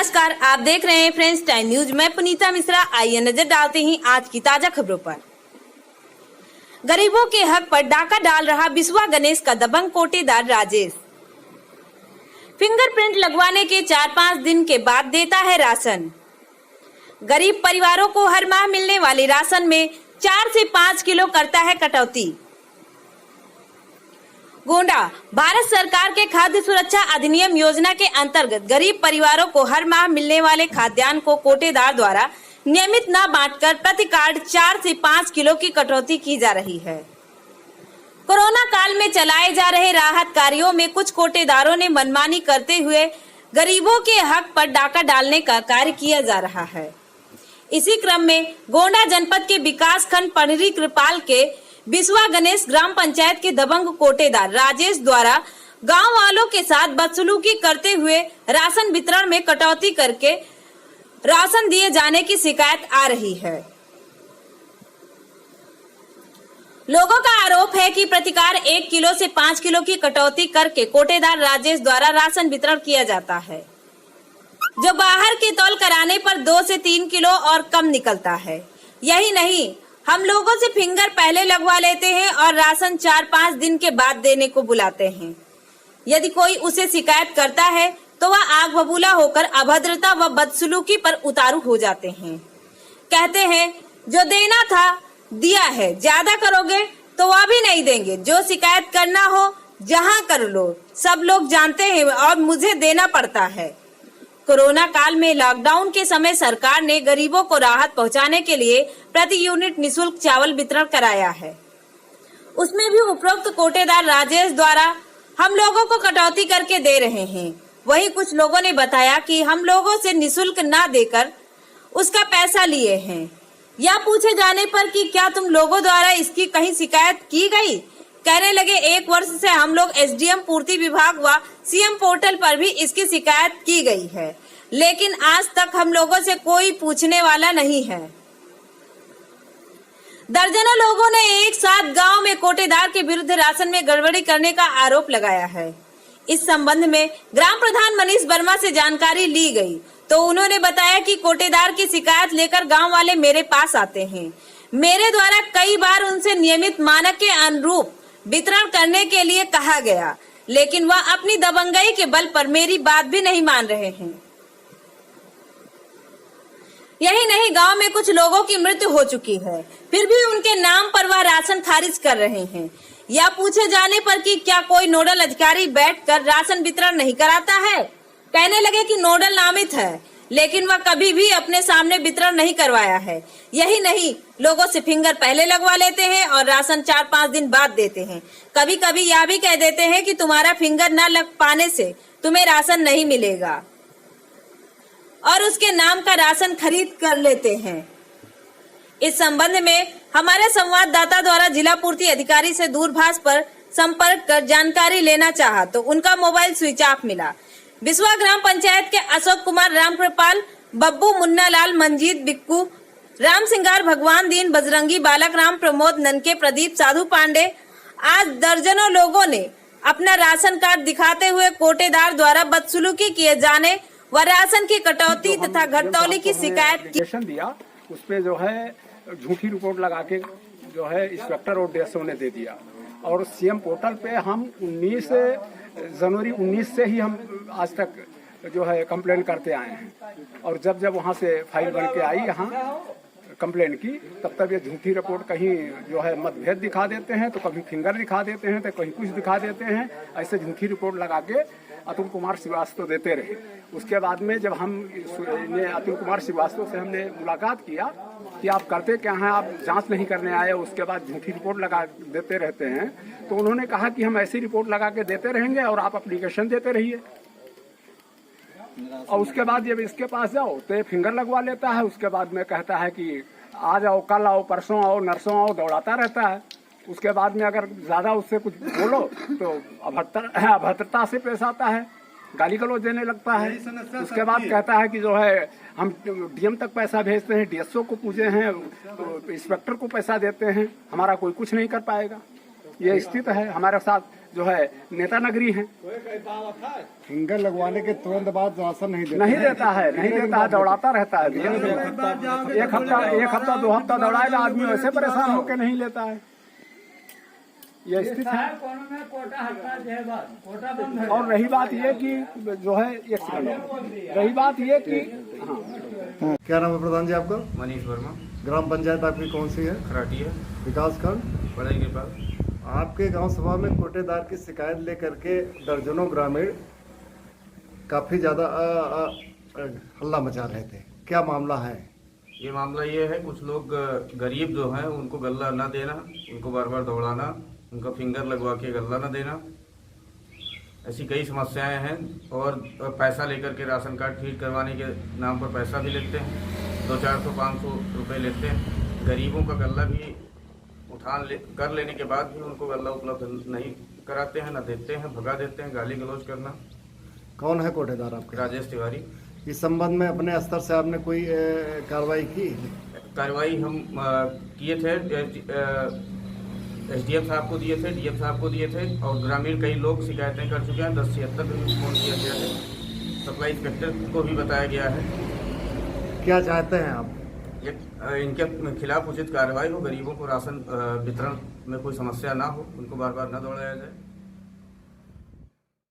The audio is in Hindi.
नमस्कार, आप देख रहे हैं फ्रेंड्स टाइम न्यूज। मैं पुनीता मिश्रा। आइए नजर डालते हैं आज की ताजा खबरों पर। गरीबों के हक पर डाका डाल रहा बिस्वा गणेश का दबंग कोटेदार राजेश। फिंगरप्रिंट लगवाने के 4-5 दिन के बाद देता है राशन। गरीब परिवारों को हर माह मिलने वाले राशन में 4 से 5 किलो करता है कटौती। गोंडा भारत सरकार के खाद्य सुरक्षा अधिनियम योजना के अंतर्गत गरीब परिवारों को हर माह मिलने वाले खाद्यान्न को कोटेदार द्वारा नियमित न बांटकर प्रति कार्ड 4 से 5 किलो की कटौती की जा रही है। कोरोना काल में चलाए जा रहे राहत कार्यों में कुछ कोटेदारों ने मनमानी करते हुए गरीबों के हक पर डाका डालने का कार्य किया जा रहा है। इसी क्रम में गोंडा जनपद के विकास खंड पनरी कृपाल के बिस्वा गणेश ग्राम पंचायत के दबंग कोटेदार राजेश द्वारा गांव वालों के साथ बदसलूकी करते हुए राशन वितरण में कटौती करके राशन दिए जाने की शिकायत आ रही है। लोगों का आरोप है कि प्रतिकार 1 किलो से 5 किलो की कटौती करके कोटेदार राजेश द्वारा राशन वितरण किया जाता है, जो बाहर के तौल कराने पर 2 से 3 किलो और कम निकलता है। यही नहीं, हम लोगों से फिंगर पहले लगवा लेते हैं और राशन 4-5 दिन के बाद देने को बुलाते हैं। यदि कोई उसे शिकायत करता है तो वह आग बबूला होकर अभद्रता व बदसलूकी पर उतारू हो जाते हैं। कहते हैं जो देना था दिया है, ज्यादा करोगे तो वह भी नहीं देंगे। जो शिकायत करना हो जहां कर लो, सब लोग जानते हैं और मुझे देना पड़ता है। कोरोना काल में लॉकडाउन के समय सरकार ने गरीबों को राहत पहुंचाने के लिए प्रति यूनिट निःशुल्क चावल वितरण कराया है। उसमें भी उपरोक्त कोटेदार राजेश द्वारा हम लोगों को कटौती करके दे रहे हैं। वहीं कुछ लोगों ने बताया कि हम लोगों से निःशुल्क ना देकर उसका पैसा लिए हैं। या पूछे जाने पर कि क्या तुम लोगों द्वारा इसकी कहीं शिकायत की गई, कहने लगे 1 वर्ष से हम लोग एसडीएम पूर्ति विभाग व सीएम पोर्टल पर भी इसकी शिकायत की गई है, लेकिन आज तक हम लोगों से कोई पूछने वाला नहीं है। दर्जनों लोगों ने एक साथ गांव में कोटेदार के विरुद्ध राशन में गड़बड़ी करने का आरोप लगाया है। इस संबंध में ग्राम प्रधान मनीष वर्मा से जानकारी ली गई तो उन्होंने बताया कि कोटेदार की शिकायत लेकर गांव वाले मेरे पास आते हैं। मेरे द्वारा कई बार उनसे नियमित मानक के अनुरूप वितरण करने के लिए कहा गया, लेकिन वह अपनी दबंगई के बल पर मेरी बात भी नहीं मान रहे हैं। यही नहीं, गांव में कुछ लोगों की मृत्यु हो चुकी है, फिर भी उनके नाम पर वह राशन खारिज कर रहे हैं। या पूछे जाने पर कि क्या कोई नोडल अधिकारी बैठकर राशन वितरण नहीं कराता है, कहने लगे कि नोडल नामित है, लेकिन वह कभी भी अपने सामने वितरण नहीं करवाया है। यही नहीं, लोगों से फिंगर पहले लगवा लेते हैं और राशन 4-5 दिन बाद देते हैं। कभी कभी यह भी कह देते हैं कि तुम्हारा फिंगर न लग पाने से तुम्हें राशन नहीं मिलेगा और उसके नाम का राशन खरीद कर लेते हैं। इस संबंध में हमारे संवाददाता द्वारा जिला पूर्ति अधिकारी से दूरभाष पर संपर्क कर जानकारी लेना चाहा तो उनका मोबाइल स्विच ऑफ मिला। बिस्वा ग्राम पंचायत के अशोक कुमार, राम कृपाल, बब्बू, मुन्ना लाल, मंजीत, बिक्कू, राम सिंगार, भगवान दीन, बजरंगी, बालक राम, प्रमोद, ननके, प्रदीप, साधु पांडे आज दर्जनों लोगों ने अपना राशन कार्ड दिखाते हुए कोटेदार द्वारा बदसलूकी किए जाने व राशन की कटौती तथा घटतौली की शिकायत दिया। उस पे जो है झूठी रिपोर्ट लगा के जो है इंस्पेक्टर और डीएसओ ने दे दिया और सीएम पोर्टल पे हम 19 जनवरी 19 से ही हम आज तक जो है कंप्लेन करते आए हैं। और जब वहाँ से फाइल बन के आई यहाँ कंप्लेन की, तब ये झूठी रिपोर्ट कहीं जो है मतभेद दिखा देते हैं, तो कभी फिंगर दिखा देते हैं, तो कहीं कुछ दिखा देते हैं। ऐसे झूठी रिपोर्ट लगा के अतुल कुमार श्रीवास्तव देते रहे। उसके बाद में जब हम अतुल कुमार श्रीवास्तव से हमने मुलाकात किया कि आप करते क्या हैं, आप जांच नहीं करने आए, उसके बाद झूठी रिपोर्ट लगा देते रहते हैं, तो उन्होंने कहा कि हम ऐसी रिपोर्ट लगा के देते रहेंगे और आप एप्लीकेशन देते रहिए। और उसके बाद जब इसके पास जाओ तो ये फिंगर लगवा लेता है। उसके बाद में कहता है कि आ जाओ, कल आओ, परसों आओ, नरसों आओ, दौड़ाता रहता है। उसके बाद में अगर ज्यादा उससे कुछ बोलो तो अभद्रता से पेश आता है, गाली गलौज देने लगता है। उसके बाद कहता है कि जो है हम डीएम तक पैसा भेजते हैं, डीएसओ को पूछे हैं, इंस्पेक्टर को पैसा देते हैं, हमारा कोई कुछ नहीं कर पाएगा। ये स्थिति है। हमारे साथ जो है नेता नगरी हैं। फिंगर लगवाने के तुरंत बाद राशन नहीं देता नहीं देता है, दौड़ाता रहता है। एक हफ्ता 2 हफ्ता दौड़ाएगा आदमी, वैसे परेशान होकर नहीं लेता है। ये स्थिति है। और रही बात ये कि जो है एक सेकंड, रही बात ये कि हाँ, क्या नाम है प्रधान जी आपका? मनीष वर्मा। ग्राम पंचायत आपकी कौन सी है? खराटी है, विकास खंड पढ़ाई के पास। आपके गांव सभा में कोटेदार की शिकायत लेकर के दर्जनों ग्रामीण काफी ज्यादा हल्ला मचा रहे थे, क्या मामला है? ये मामला ये है, कुछ लोग गरीब जो हैं उनको गल्ला ना देना, उनको बार बार दौड़ाना, उनका फिंगर लगवा के गल्ला ना देना, ऐसी कई समस्याएं हैं। और पैसा लेकर के राशन कार्ड ठीक करवाने के नाम पर पैसा भी लेते हैं, 200-400-500 रुपये लेते हैं। गरीबों का गल्ला भी कर लेने के बाद भी उनको गल्ला उपलब्ध नहीं कराते हैं, ना देते हैं, भगा देते हैं, गाली गलौज करना। कौन है कोटेदार आपके? राजेश तिवारी। इस संबंध में अपने स्तर से आपने कोई कार्रवाई की? कार्रवाई हम किए थे, SDM साहब को दिए थे, DM साहब को दिए थे, और ग्रामीण कई लोग शिकायतें कर चुके हैं। 1076 पे भी फोन किया गया है, सप्लाई इंस्पेक्टर को भी बताया गया है। क्या चाहते हैं आप? इनके खिलाफ उचित कार्रवाई हो, गरीबों को राशन वितरण में कोई समस्या ना हो, उनको बार बार ना दौड़ाया जाए।